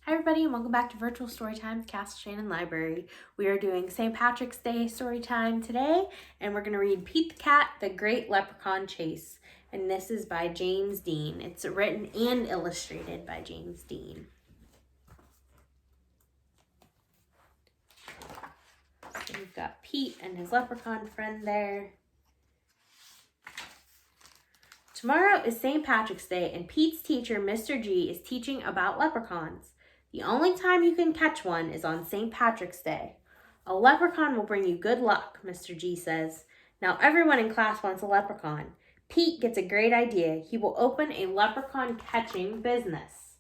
Hi everybody and welcome back to Virtual Storytime with Castle Shannon Library. We are doing St. Patrick's Day Storytime today and we're going to read Pete the Cat, The Great Leprechaun Chase. And this is by James Dean. It's written and illustrated by James Dean. So we've got Pete and his leprechaun friend there. Tomorrow is St. Patrick's Day and Pete's teacher, Mr. G, is teaching about leprechauns. The only time you can catch one is on St. Patrick's Day. A leprechaun will bring you good luck, Mr. G says. Now everyone in class wants a leprechaun. Pete gets a great idea. He will open a leprechaun catching business.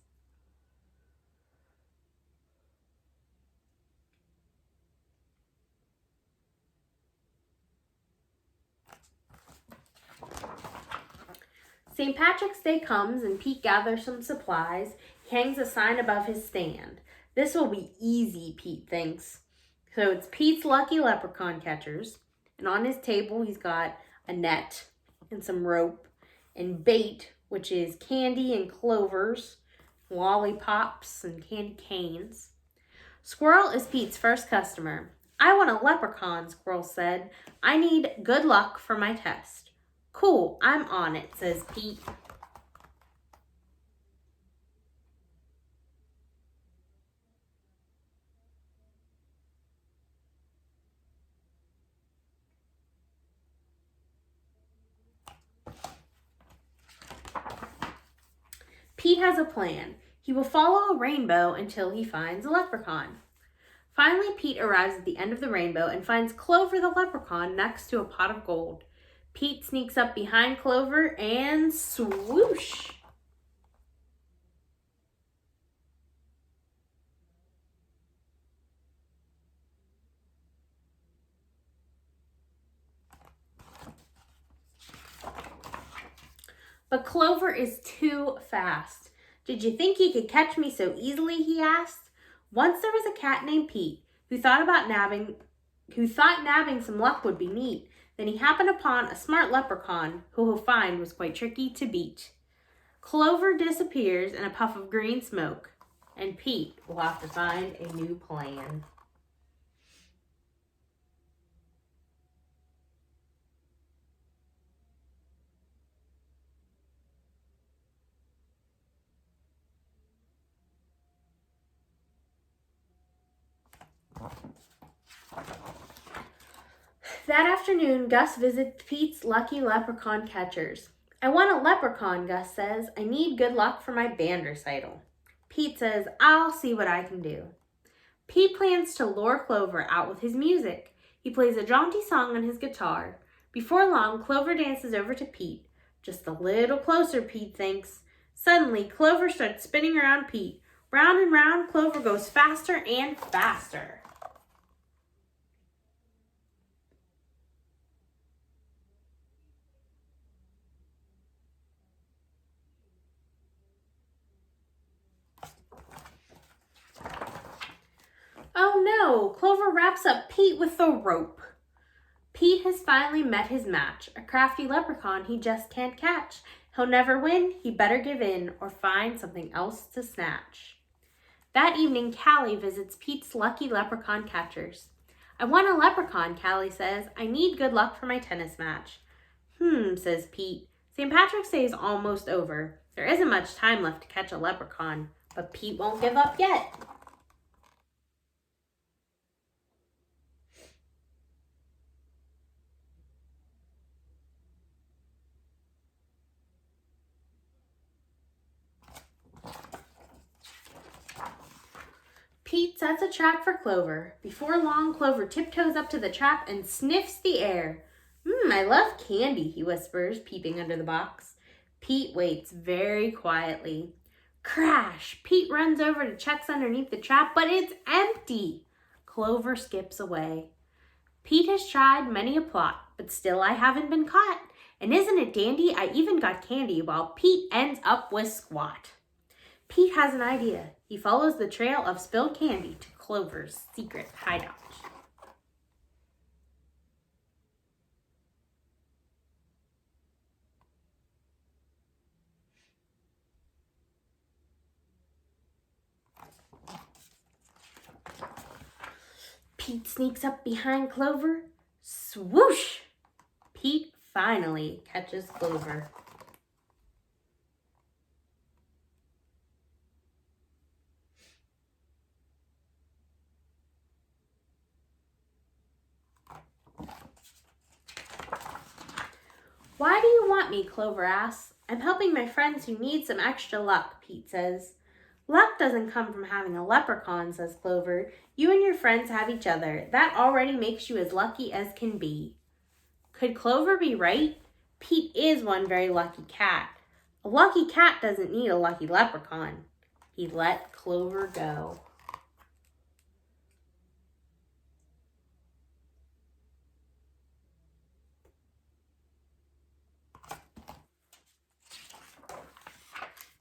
St. Patrick's Day comes and Pete gathers some supplies. He hangs a sign above his stand. This will be easy, Pete thinks. So it's Pete's Lucky Leprechaun Catchers. And on his table, he's got a net and some rope and bait, which is candy and clovers, lollipops and candy canes. Squirrel is Pete's first customer. I want a leprechaun, Squirrel said. I need good luck for my test. Cool, I'm on it, says Pete. Pete has a plan. He will follow a rainbow until he finds a leprechaun. Finally, Pete arrives at the end of the rainbow and finds Clover the leprechaun next to a pot of gold. Pete sneaks up behind Clover and swoosh! But Clover is too fast. Did you think you could catch me so easily, he asked. Once there was a cat named Pete who thought nabbing some luck would be neat. Then he happened upon a smart leprechaun who he'll find was quite tricky to beat. Clover disappears in a puff of green smoke, and Pete will have to find a new plan. That afternoon, Gus visits Pete's Lucky Leprechaun Catchers. I want a leprechaun, Gus says. I need good luck for my band recital. Pete says, I'll see what I can do. Pete plans to lure Clover out with his music. He plays a jaunty song on his guitar. Before long, Clover dances over to Pete. Just a little closer, Pete thinks. Suddenly, Clover starts spinning around Pete. Round and round, Clover goes faster and faster. Oh no, Clover wraps up Pete with the rope. Pete has finally met his match, a crafty leprechaun he just can't catch. He'll never win, he better give in or find something else to snatch. That evening, Callie visits Pete's Lucky Leprechaun Catchers. I want a leprechaun, Callie says. I need good luck for my tennis match. Says Pete. St. Patrick's Day is almost over. There isn't much time left to catch a leprechaun, but Pete won't give up yet. Pete sets a trap for Clover. Before long, Clover tiptoes up to the trap and sniffs the air. I love candy, he whispers, peeping under the box. Pete waits very quietly. Crash! Pete runs over to check underneath the trap, but it's empty. Clover skips away. Pete has tried many a plot, but still I haven't been caught. And isn't it dandy? I even got candy while Pete ends up with squat. Pete has an idea. He follows the trail of spilled candy to Clover's secret hideout. Pete sneaks up behind Clover. Swoosh! Pete finally catches Clover. Why do you want me? Clover asks. I'm helping my friends who need some extra luck, Pete says. Luck doesn't come from having a leprechaun, says Clover. You and your friends have each other. That already makes you as lucky as can be. Could Clover be right? Pete is one very lucky cat. A lucky cat doesn't need a lucky leprechaun. He let Clover go.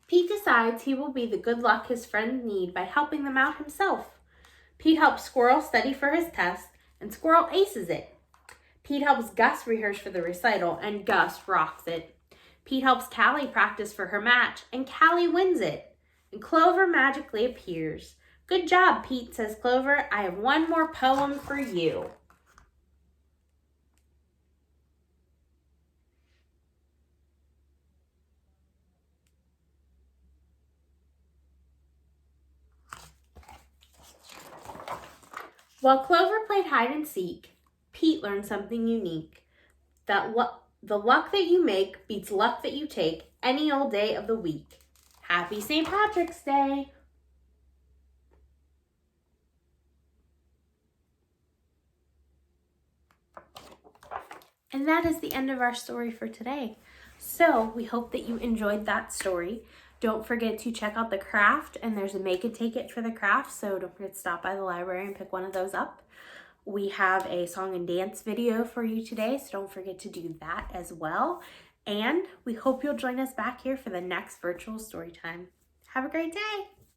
Pete decides he will be the good luck his friends need by helping them out himself. Pete helps Squirrel study for his test, and Squirrel aces it. Pete helps Gus rehearse for the recital, and Gus rocks it. Pete helps Callie practice for her match, and Callie wins it. And Clover magically appears. Good job, Pete, says Clover. I have one more poem for you. While Clover played hide and seek, Pete learned something unique. That the luck that you make beats luck that you take any old day of the week. Happy St. Patrick's Day! And that is the end of our story for today. So we hope that you enjoyed that story. Don't forget to check out the craft, and there's a make and take it for the craft, so don't forget to stop by the library and pick one of those up. We have a song and dance video for you today, so don't forget to do that as well. And we hope you'll join us back here for the next virtual story time. Have a great day!